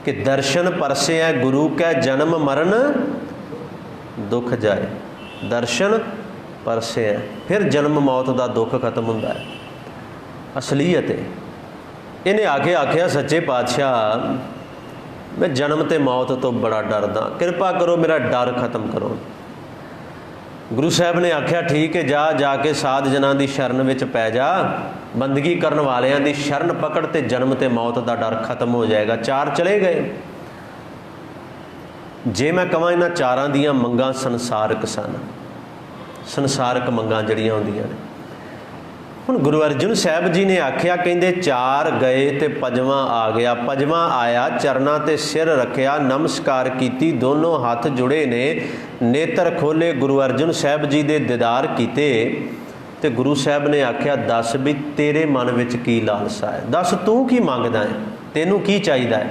ਕਿ ਦਰਸ਼ਨ ਪਰਸਿਆ ਗੁਰੂ ਕੈ ਜਨਮ ਮਰਨ ਦੁੱਖ ਜਾਏ। ਦਰਸ਼ਨ ਪਰਸਿਆ, ਫਿਰ ਜਨਮ ਮੌਤ ਦਾ ਦੁੱਖ ਖਤਮ ਹੁੰਦਾ ਹੈ, ਅਸਲੀਅਤ ਹੈ। ਇਹਨੇ ਆ ਕੇ ਆਖਿਆ ਸੱਚੇ ਪਾਤਸ਼ਾਹ ਮੈਂ ਜਨਮ ਤੇ ਮੌਤ ਤੋਂ ਬੜਾ ਡਰਦਾ, ਕਿਰਪਾ ਕਰੋ ਮੇਰਾ ਡਰ ਖਤਮ ਕਰੋ। ਗੁਰੂ ਸਾਹਿਬ ਨੇ ਆਖਿਆ ਠੀਕ ਹੈ, ਜਾ ਕੇ ਸਾਧ ਜਨਾਂ ਦੀ ਸ਼ਰਨ ਵਿੱਚ ਪੈ ਜਾ, ਬੰਦਗੀ ਕਰਨ ਵਾਲਿਆਂ ਦੀ ਸ਼ਰਨ ਪਕੜ ਤੇ ਜਨਮ ਤੇ ਮੌਤ ਦਾ ਡਰ ਖਤਮ ਹੋ ਜਾਏਗਾ। 4 ਚਲੇ ਗਏ। ਜੇ ਮੈਂ ਕਹਾਂ ਇਹਨਾਂ 4 ਦੀਆਂ ਮੰਗਾਂ ਸੰਸਾਰਕ ਸਨ, ਸੰਸਾਰਕ ਮੰਗਾਂ ਜਿਹੜੀਆਂ ਹੁੰਦੀਆਂ ਨੇ। ਹੁਣ ਗੁਰੂ ਅਰਜਨ ਸਾਹਿਬ ਜੀ ਨੇ ਆਖਿਆ, ਕਹਿੰਦੇ 4 ਗਏ ਤੇ 5ਵਾਂ ਆ ਗਿਆ। 5ਵਾਂ ਆਇਆ, ਚਰਨਾਂ ਤੇ ਸਿਰ ਰੱਖਿਆ, ਨਮਸਕਾਰ ਕੀਤੀ, ਦੋਨੋਂ ਹੱਥ ਜੁੜੇ ਨੇ, ਨੇਤਰ ਖੋਲੇ, ਗੁਰੂ ਅਰਜਨ ਸਾਹਿਬ ਜੀ ਦੇ ਦੀਦਾਰ ਕੀਤੇ ਤੇ ਗੁਰੂ ਸਾਹਿਬ ਨੇ ਆਖਿਆ ਦੱਸ ਵੀ ਤੇਰੇ ਮਨ ਵਿੱਚ ਕੀ ਲਾਲਸਾ ਹੈ, ਦੱਸ ਤੂੰ ਕੀ ਮੰਗਦਾ ਹੈ, ਤੈਨੂੰ ਕੀ ਚਾਹੀਦਾ ਹੈ।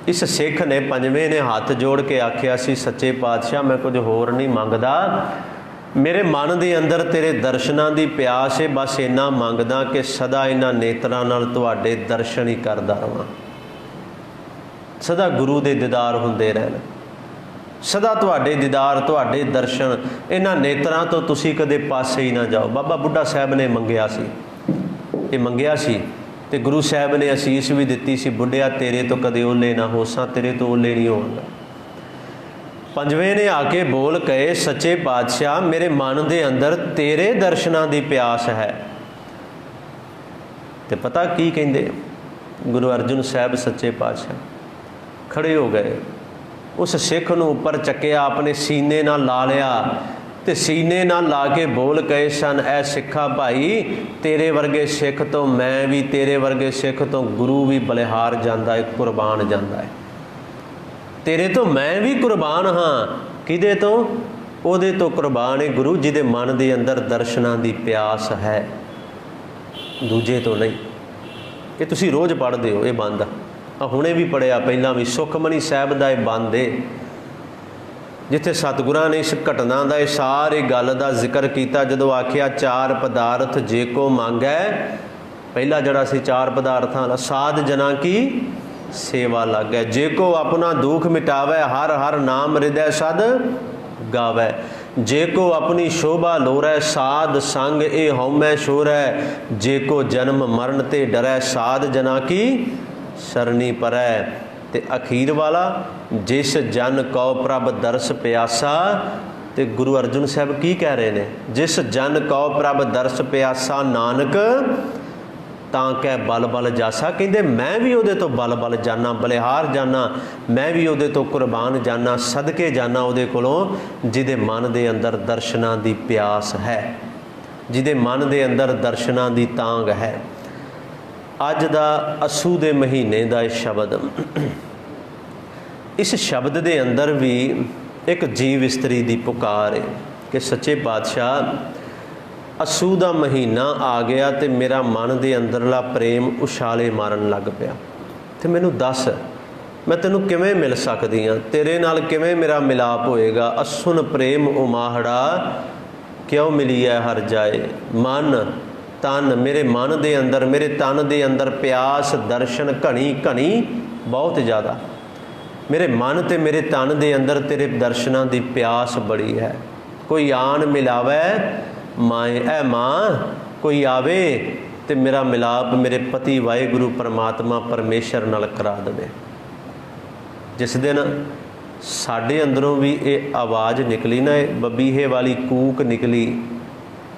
ਇਸ ਸਿੱਖ ਨੇ 5ਵੇਂ ਨੇ ਹੱਥ ਜੋੜ ਕੇ ਆਖਿਆ ਸੀ ਸੱਚੇ ਪਾਤਸ਼ਾਹ ਮੈਂ ਕੁਝ ਹੋਰ ਨਹੀਂ ਮੰਗਦਾ, ਮੇਰੇ ਮਨ ਦੇ ਅੰਦਰ ਤੇਰੇ ਦਰਸ਼ਨਾਂ ਦੀ ਪਿਆਸ ਹੈ, ਬਸ ਇੰਨਾ ਮੰਗਦਾ ਕਿ ਸਦਾ ਇਹਨਾਂ ਨੇਤਰਾਂ ਨਾਲ ਤੁਹਾਡੇ ਦਰਸ਼ਨ ਹੀ ਕਰਦਾ ਰਹਾਂ, ਸਦਾ ਗੁਰੂ ਦੇ ਦੀਦਾਰ ਹੁੰਦੇ ਰਹਿਣ, ਸਦਾ ਤੁਹਾਡੇ ਦੀਦਾਰ, ਤੁਹਾਡੇ ਦਰਸ਼ਨ, ਇਹਨਾਂ ਨੇਤਰਾਂ ਤੋਂ ਤੁਸੀਂ ਕਦੇ ਪਾਸੇ ਹੀ ਨਾ ਜਾਓ। ਬਾਬਾ ਬੁੱਢਾ ਸਾਹਿਬ ਨੇ ਮੰਗਿਆ ਸੀ, ਇਹ ਮੰਗਿਆ ਸੀ ਤੇ ਗੁਰੂ ਸਾਹਿਬ ਨੇ ਅਸੀਸ ਵੀ ਦਿੱਤੀ ਸੀ, ਬੁੱਢਿਆ ਤੇਰੇ ਤੋਂ ਕਦੇ ਓਲੇ ਨਾ ਹੋਸਾਂ, ਤੇਰੇ ਤੋਂ ਓਲੇ ਨਹੀਂ ਹੋਵਾਂਗਾ। 5ਵੇਂ ਨੇ ਆ ਕੇ ਬੋਲ ਕਹੇ ਸੱਚੇ ਪਾਤਸ਼ਾਹ ਮੇਰੇ ਮਨ ਦੇ ਅੰਦਰ ਤੇਰੇ ਦਰਸ਼ਨਾਂ ਦੀ ਪਿਆਸ ਹੈ ਤੇ ਪਤਾ ਕੀ ਕਹਿੰਦੇ? ਗੁਰੂ ਅਰਜਨ ਸਾਹਿਬ ਸੱਚੇ ਪਾਤਸ਼ਾਹ ਖੜੇ ਹੋ ਗਏ, ਉਸ ਸਿੱਖ ਨੂੰ ਉੱਪਰ ਚੱਕਿਆ, ਆਪਣੇ ਸੀਨੇ ਨਾਲ ਲਾ ਲਿਆ ਤੇ ਸੀਨੇ ਨਾਲ ਲਾ ਕੇ ਬੋਲ ਗਏ ਸਨ, ਐ ਸਿੱਖਾ ਭਾਈ, ਤੇਰੇ ਵਰਗੇ ਸਿੱਖ ਤੋਂ ਮੈਂ ਵੀ, ਤੇਰੇ ਵਰਗੇ ਸਿੱਖ ਤੋਂ ਗੁਰੂ ਵੀ ਬਲਿਹਾਰ ਜਾਂਦਾ ਹੈ, ਕੁਰਬਾਨ ਜਾਂਦਾ ਹੈ। ਤੇਰੇ ਤੋਂ ਮੈਂ ਵੀ ਕੁਰਬਾਨ ਹਾਂ। ਕਿਹਦੇ ਤੋਂ? ਉਹਦੇ ਤੋਂ ਕੁਰਬਾਨ ਹੈ ਗੁਰੂ ਜਿਹਦੇ ਮਨ ਦੇ ਅੰਦਰ ਦਰਸ਼ਨਾਂ ਦੀ ਪਿਆਸ ਹੈ, ਦੂਜੇ ਤੋਂ ਨਹੀਂ। ਇਹ ਤੁਸੀਂ ਰੋਜ਼ ਪੜ੍ਹਦੇ ਹੋ, ਇਹ ਬੰਦ ਆ, ਹੁਣੇ ਵੀ ਪੜ੍ਹਿਆ, ਪਹਿਲਾਂ ਵੀ। ਸੁਖਮਨੀ ਸਾਹਿਬ ਦਾ ਇਹ ਬੰਦ ਹੈ, ਜਿੱਥੇ ਸਤਿਗੁਰਾਂ ਨੇ ਇਸ ਘਟਨਾ ਦਾ, ਇਹ ਸਾਰੀ ਗੱਲ ਦਾ ਜ਼ਿਕਰ ਕੀਤਾ। ਜਦੋਂ ਆਖਿਆ ਚਾਰ ਪਦਾਰਥ ਜੇ ਕੋ ਮੰਗੈ, ਪਹਿਲਾ ਜਿਹੜਾ ਸੀ ਚਾਰ ਪਦਾਰਥਾਂ ਵਾਲਾ, ਸਾਧ ਜਨਾਂ ਕੀ ਸੇਵਾ ਲਾਗੈ, ਜੇ ਕੋ ਆਪਣਾ ਦੁੱਖ ਮਿਟਾਵੈ, ਹਰ ਹਰ ਨਾਮ ਹਿਰਦੈ ਸਦ ਗਾਵੈ, ਜੇ ਕੋ ਆਪਣੀ ਸ਼ੋਭਾ ਲੋਰੈ, ਸਾਧ ਸੰਗ ਇਹ ਹਉਮੈ ਛੋਰੈ, ਜੇ ਕੋ ਜਨਮ ਮਰਨ ਤੇ ਡਰੈ, ਸਾਧ ਜਨਾਂ ਕੀ ਸਰਨੀ ਪਰੈ। ਤੇ ਅਖੀਰ ਵਾਲਾ, ਜਿਸ ਜਨ ਕਉ ਪ੍ਰਭ ਦਰਸ ਪਿਆਸਾ। ਤੇ ਗੁਰੂ ਅਰਜਨ ਸਾਹਿਬ ਕੀ ਕਹਿ ਰਹੇ ਨੇ? ਜਿਸ ਜਨ ਕਉ ਪ੍ਰਭ ਦਰਸ ਪਿਆਸਾ, ਨਾਨਕ ਤਾਂ ਕਹਿ ਬਲ ਬਲ ਜਾਸਾ। ਕਹਿੰਦੇ ਮੈਂ ਵੀ ਉਹਦੇ ਤੋਂ ਬਲ ਬਲ ਜਾਨਾ, ਬਲਿਹਾਰ ਜਾਨਾ, ਮੈਂ ਵੀ ਉਹਦੇ ਤੋਂ ਕੁਰਬਾਨ ਜਾਨਾ, ਸਦਕੇ ਜਾਨਾ ਉਹਦੇ ਕੋਲੋਂ, ਜਿਹਦੇ ਮਨ ਦੇ ਅੰਦਰ ਦਰਸ਼ਨਾਂ ਦੀ ਪਿਆਸ ਹੈ, ਜਿਹਦੇ ਮਨ ਦੇ ਅੰਦਰ ਦਰਸ਼ਨਾਂ ਦੀ ਤਾਂਘ ਹੈ। ਅੱਜ ਦਾ ਅੱਸੂ ਦੇ ਮਹੀਨੇ ਦਾ ਇਹ ਸ਼ਬਦ, ਇਸ ਸ਼ਬਦ ਦੇ ਅੰਦਰ ਵੀ ਇੱਕ ਜੀਵ ਇਸਤਰੀ ਦੀ ਪੁਕਾਰ ਹੈ ਕਿ ਸੱਚੇ ਪਾਤਸ਼ਾਹ, ਅੱਸੂ ਦਾ ਮਹੀਨਾ ਆ ਗਿਆ ਤੇ ਮੇਰਾ ਮਨ ਦੇ ਅੰਦਰਲਾ ਪ੍ਰੇਮ ਉਛਾਲੇ ਮਾਰਨ ਲੱਗ ਪਿਆ, ਤੇ ਮੈਨੂੰ ਦੱਸ ਮੈਂ ਤੈਨੂੰ ਕਿਵੇਂ ਮਿਲ ਸਕਦੀ ਹਾਂ, ਤੇਰੇ ਨਾਲ ਕਿਵੇਂ ਮੇਰਾ ਮਿਲਾਪ ਹੋਏਗਾ। ਅਸੁਨ ਪ੍ਰੇਮ ਉਮਾਹੜਾ, ਕਿਉਂ ਮਿਲੀਐ ਹਰ ਜਾਏ। ਮਨ ਤਨ, ਮੇਰੇ ਮਨ ਦੇ ਅੰਦਰ, ਮੇਰੇ ਤਨ ਦੇ ਅੰਦਰ ਪਿਆਸ ਦਰਸ਼ਨ ਘਣੀ ਘਣੀ ਬਹੁਤ ਜ਼ਿਆਦਾ। ਮੇਰੇ ਮਨ ਤੇ ਮੇਰੇ ਤਨ ਦੇ ਅੰਦਰ ਤੇਰੇ ਦਰਸ਼ਨਾਂ ਦੀ ਪਿਆਸ ਬੜੀ ਹੈ। ਕੋਈ ਆਣ ਮਿਲਾਵੇ ਮਾਏ, ਐ ਮਾਂ ਕੋਈ ਆਵੇ ਤੇ ਮੇਰਾ ਮਿਲਾਪ ਮੇਰੇ ਪਤੀ ਵਾਹਿਗੁਰੂ ਪਰਮਾਤਮਾ ਪਰਮੇਸ਼ਰ ਨਾਲ ਕਰਾ ਦੇਵੇ। ਜਿਸ ਦਿਨ ਸਾਡੇ ਅੰਦਰੋਂ ਵੀ ਇਹ ਆਵਾਜ਼ ਨਿਕਲੀ ਨਾ, ਇਹ ਬਬੀਹੇ ਵਾਲੀ ਕੂਕ ਨਿਕਲੀ,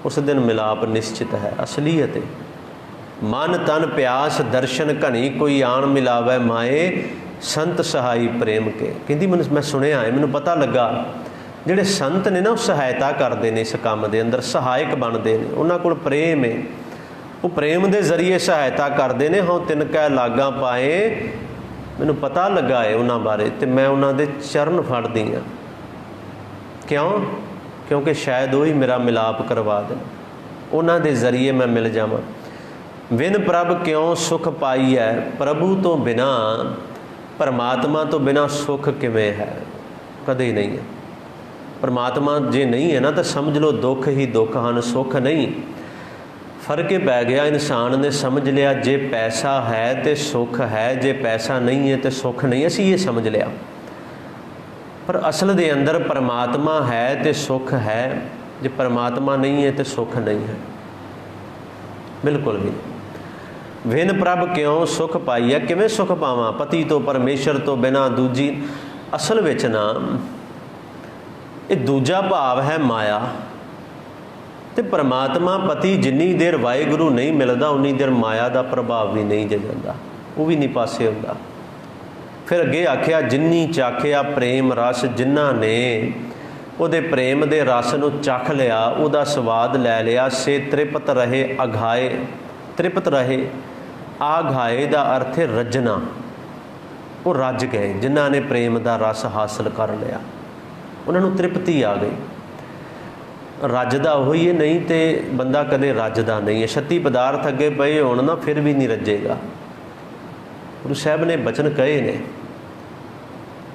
ਉਸ ਦਿਨ ਮਿਲਾਪ ਨਿਸ਼ਚਿਤ ਹੈ, ਅਸਲੀਅਤ ਹੈ। ਮਨ ਤਨ ਪਿਆਸ ਦਰਸ਼ਨ ਘਣੀ, ਕੋਈ ਆਣ ਮਿਲਾਵੇ ਮਾਏ, ਸੰਤ ਸਹਾਈ ਪ੍ਰੇਮ ਕੇ। ਕਹਿੰਦੀ ਮੈਂ ਸੁਣਿਆ ਹੈ, ਮੈਨੂੰ ਪਤਾ ਲੱਗਾ ਜਿਹੜੇ ਸੰਤ ਨੇ ਨਾ ਉਹ ਸਹਾਇਤਾ ਕਰਦੇ ਨੇ, ਇਸ ਕੰਮ ਦੇ ਅੰਦਰ ਸਹਾਇਕ ਬਣਦੇ ਨੇ, ਉਹਨਾਂ ਕੋਲ ਪ੍ਰੇਮ ਹੈ, ਉਹ ਪ੍ਰੇਮ ਦੇ ਜ਼ਰੀਏ ਸਹਾਇਤਾ ਕਰਦੇ ਨੇ। ਹਾਂ ਤਿੰਨ ਕਹਿ ਲਾਗਾਂ ਪਾਏ, ਮੈਨੂੰ ਪਤਾ ਲੱਗਾ ਹੈ ਉਹਨਾਂ ਬਾਰੇ, ਤੇ ਮੈਂ ਉਹਨਾਂ ਦੇ ਚਰਨ ਫੜਦੀ ਹਾਂ। ਕਿਉਂ? ਕਿਉਂਕਿ ਸ਼ਾਇਦ ਉਹੀ ਮੇਰਾ ਮਿਲਾਪ ਕਰਵਾ ਦੇਣ, ਉਹਨਾਂ ਦੇ ਜ਼ਰੀਏ ਮੈਂ ਮਿਲ ਜਾਵਾਂ। ਵਿਨ ਪ੍ਰਭ ਕਿਉਂ ਸੁਖ ਪਾਈ ਹੈ, ਪ੍ਰਭੂ ਤੋਂ ਬਿਨਾ, ਪਰਮਾਤਮਾ ਤੋਂ ਬਿਨਾ ਸੁਖ ਕਿਵੇਂ ਹੈ? ਕਦੇ ਨਹੀਂ ਹੈ। ਪਰਮਾਤਮਾ ਜੇ ਨਹੀਂ ਹੈ ਨਾ ਤਾਂ ਸਮਝ ਲਓ ਦੁੱਖ ਹੀ ਦੁੱਖ ਹਨ, ਸੁੱਖ ਨਹੀਂ। ਫਰਕ ਇਹ ਪੈ ਗਿਆ, ਇਨਸਾਨ ਨੇ ਸਮਝ ਲਿਆ ਜੇ ਪੈਸਾ ਹੈ ਤੇ ਸੁੱਖ ਹੈ, ਜੇ ਪੈਸਾ ਨਹੀਂ ਹੈ ਤੇ ਸੁੱਖ ਨਹੀਂ। ਅਸੀਂ ਇਹ ਸਮਝ ਲਿਆ, ਪਰ ਅਸਲ ਦੇ ਅੰਦਰ ਪਰਮਾਤਮਾ ਹੈ ਤੇ ਸੁੱਖ ਹੈ, ਜੇ ਪਰਮਾਤਮਾ ਨਹੀਂ ਹੈ ਤੇ ਸੁੱਖ ਨਹੀਂ ਹੈ, ਬਿਲਕੁਲ ਵੀ। ਵਿਨ ਪ੍ਰਭ ਕਿਉਂ ਸੁਖ ਪਾਈਆ, ਕਿਵੇਂ ਸੁਖ ਪਾਵਾਂ ਪਤੀ ਤੋਂ, ਪਰਮੇਸ਼ਰ ਤੋਂ ਬਿਨਾਂ ਦੂਜੀ। ਅਸਲ ਵਿੱਚ ਨਾ ਇਹ ਦੂਜਾ ਭਾਵ ਹੈ ਮਾਇਆ, ਤੇ ਪਰਮਾਤਮਾ ਪਤੀ ਜਿੰਨੀ ਦੇਰ ਵਾਹਿਗੁਰੂ ਨਹੀਂ ਮਿਲਦਾ ਉਨੀ ਦੇਰ ਮਾਇਆ ਦਾ ਪ੍ਰਭਾਵ ਵੀ ਨਹੀਂ ਜਾਂਦਾ, ਉਹ ਵੀ ਨਹੀਂ ਪਾਸੇ ਹੁੰਦਾ। ਫਿਰ ਅੱਗੇ ਆਖਿਆ ਜਿੰਨੀ ਚਾਖਿਆ ਪ੍ਰੇਮ ਰਸ, ਜਿਨ੍ਹਾਂ ਨੇ ਉਹਦੇ ਪ੍ਰੇਮ ਦੇ ਰਸ ਨੂੰ ਚੱਖ ਲਿਆ, ਉਹਦਾ ਸਵਾਦ ਲੈ ਲਿਆ, ਸੇ ਤ੍ਰਿਪਤ ਰਹੇ ਅਘਾਏ। ਤ੍ਰਿਪਤ ਰਹੇ, ਆਘਾਏ ਦਾ ਅਰਥ ਹੈ ਰੱਜਣਾ, ਉਹ ਰੱਜ ਗਏ। ਜਿਨ੍ਹਾਂ ਨੇ ਪ੍ਰੇਮ ਦਾ ਰਸ ਹਾਸਲ ਕਰ ਲਿਆ ਉਹਨਾਂ ਨੂੰ ਤ੍ਰਿਪਤੀ ਆ ਗਈ। ਰੱਜਦਾ ਉਹੀ ਹੈ, ਨਹੀਂ ਤੇ ਬੰਦਾ ਕਦੇ ਰੱਜਦਾ ਨਹੀਂ ਹੈ। 36 ਪਦਾਰਥ ਅੱਗੇ ਪਏ ਹੋਣ ਨਾ ਫਿਰ ਵੀ ਨਹੀਂ ਰੱਜੇਗਾ। ਗੁਰੂ ਸਾਹਿਬ ਨੇ ਬਚਨ ਕਹੇ ਨੇ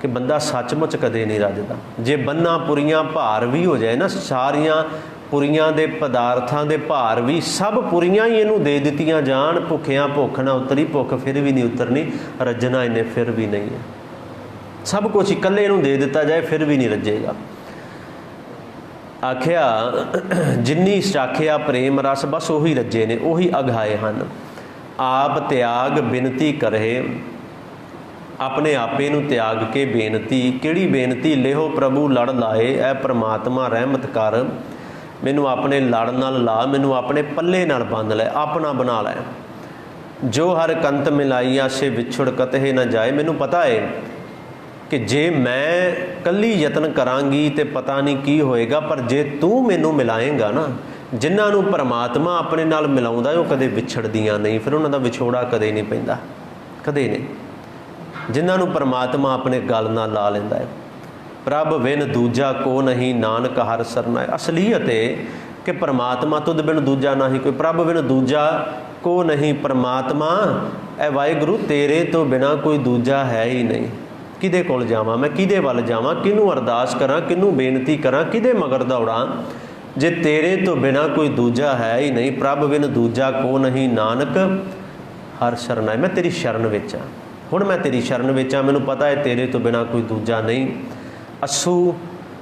ਕਿ ਬੰਦਾ ਸੱਚਮੁੱਚ ਕਦੇ ਨਹੀਂ ਰੱਜਦਾ। ਜੇ ਬੰਨਾ ਪੁਰੀਆਂ ਭਾਰ ਵੀ ਹੋ ਜਾਏ ਨਾ, ਸਾਰੀਆਂ ਪੁਰੀਆਂ ਦੇ ਪਦਾਰਥਾਂ ਦੇ ਭਾਰ ਵੀ ਸਭ ਪੁਰੀਆਂ ਹੀ ਇਹਨੂੰ ਦੇ ਦਿੱਤੀਆਂ ਜਾਣ, ਭੁੱਖਿਆਂ ਭੁੱਖ ਨਾ ਉਤਰੀ, ਭੁੱਖ ਫਿਰ ਵੀ ਨਹੀਂ ਉਤਰਨੀ, ਰੱਜਣਾ ਇਹਨੇ ਫਿਰ ਵੀ ਨਹੀਂ ਹੈ। ਸਭ ਕੁਛ ਇਕੱਲੇ ਇਹਨੂੰ ਦੇ ਦਿੱਤਾ ਜਾਏ ਫਿਰ ਵੀ ਨਹੀਂ ਰੱਜੇਗਾ। ਆਖਿਆ ਜਿੰਨੀ ਚਾਖਿਆ ਪ੍ਰੇਮ ਰਸ, ਬਸ ਉਹੀ ਰੱਜੇ ਨੇ, ਉਹੀ ਅਘਾਏ ਹਨ। ਆਪ ਤਿਆਗ ਬਿਨਤੀ ਕਰੇ, ਆਪਣੇ ਆਪੇ ਨੂੰ ਤਿਆਗ ਕੇ ਬੇਨਤੀ। ਕਿਹੜੀ ਬੇਨਤੀ? ਲਿਹੋ ਪ੍ਰਭੂ ਲੜ ਲਾਏ, ਐ ਪਰਮਾਤਮਾ ਰਹਿਮਤ ਕਰ, ਮੈਨੂੰ ਆਪਣੇ ਲੜ ਨਾਲ ਲਾ, ਮੈਨੂੰ ਆਪਣੇ ਪੱਲੇ ਨਾਲ ਬੰਨ ਲੈ, ਆਪਣਾ ਬਣਾ ਲੈ। जो हर कंत मिलाइया से विछुड़ कतहे न जाए। मैनू पता है कि जे मैं कल्ली यतन करांगी तो पता नहीं की होएगा, पर जे तू मैनू मिलाएगा ना, जिन्हां नूं परमात्मा अपने नाल मिलाउंदा वो कदे विछड़दियां नहीं, फिर उन्हां दा विछोड़ा कदे नहीं पैंदा, कदे नहीं। जिन्हां नूं परमात्मा अपने गल नाल ला लैंदा है। प्रभ बिन दूजा को नहीं नानक हर सरना। असलीयत है कि परमात्मा तुद बिन दूजा ना ही कोई, प्रभ बिन दूजा को नहीं, परमात्मा ए वाहिगुरू तेरे तो बिना कोई दूजा है ही नहीं। किदे कोल जावां मैं, किदे वल जावां, किनू अरदास करां, किनू बेनती करां, किदे मगर दौड़ां, जे तेरे तो बिना कोई दूजा है ही नहीं। प्रभ बिन दूजा को नहीं नानक हर शरण है। मैं तेरी शरण विच आ, हुण मैं तेरी शरण विच आ, मैनू पता है तेरे तो बिना कोई दूजा नहीं। अस्सू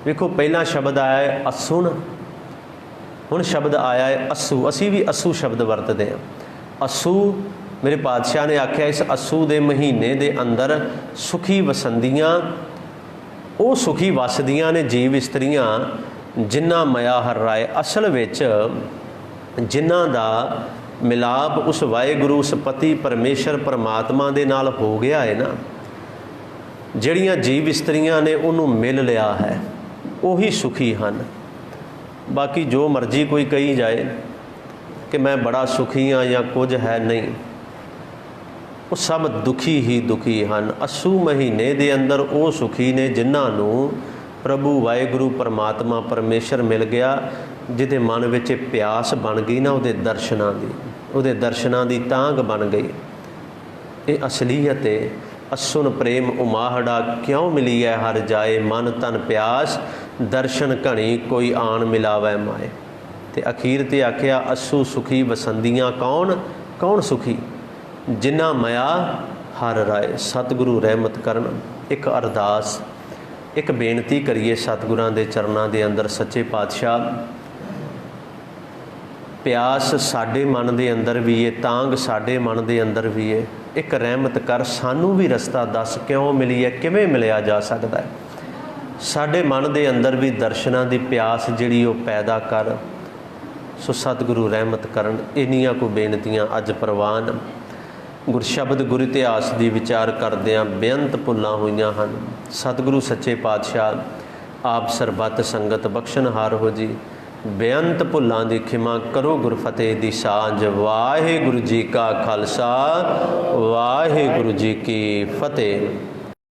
वेखो, पहला शब्द आया है असुन, हुण शब्द आया है अस्सू। असी भी अस्सू शब्द वरतते हैं। अस्सू मेरे पातशाह ने आख्या इस अस्सू दे महीने दे अंदर सुखी वसंदियाँ, वो सुखी वसदियाँ ने जीव इस्त्रियाँ जिन्ना मया हर राय। असल विच जिन्हां दा मिलाप उस वाहिगुरू, उस पति परमेश्वर परमात्मा दे नाल हो गया है ना, ਜਿਹੜੀਆਂ जीव इस्त्रियां ने उन्होंने मिल लिया है, ਉਹੀ सुखी ਹਨ। बाकी जो मर्जी कोई कही जाए कि मैं बड़ा सुखी हाँ या कुछ है, नहीं, वो सब दुखी ही दुखी हैं। अस्सू महीने दे अंदर वो सुखी ने जिन्हां नूं प्रभु वाहिगुरू परमात्मा परमेश्वर मिल गया, जिहदे मन विच प्यास बन गई ना उहदे दर्शनां दी, उहदे दर्शनां दी तांग बन गई। ये असलीयत है। असुन प्रेम उमाहड़ा क्यों मिली है हर जाए, मन तन प्यास दर्शन घणी कोई आन मिलावै माए। ते अखीर ते आख्या अस्सू सुखी वसंदियाँ कौन, कौन सुखी, जिन्ना मया हर राय। सतगुरु रहमत करन। एक अरदास, एक बेनती करिए सतगुरां दे चरनां दे अंदर। सच्चे पातशाह, प्यास साडे मन दे अंदर भी है, तांग साडे मन दे अंदर भी है। एक रहमत कर, सानू भी रस्ता दस, क्यों मिली है, किवें मिलिया जा सकता है। साडे मन दे अंदर भी दर्शनां दी प्यास जिहड़ी वो पैदा कर। सो सतगुरु रहमत करन। इन्नियां को बेनतियां अज प्रवान। गुरशब्द गुर इतिहास की विचार करदिआं बेअंत भुल्लां होईयां हन। सतगुरु सच्चे पातशाह आप सरबत संगत बख्शनहार हो जी। बेअंत भुल्लां दी खिमा करो गुरफतेह दी सांझ। वाहिगुरू जी का खालसा, वाहिगुरू जी की फतेह।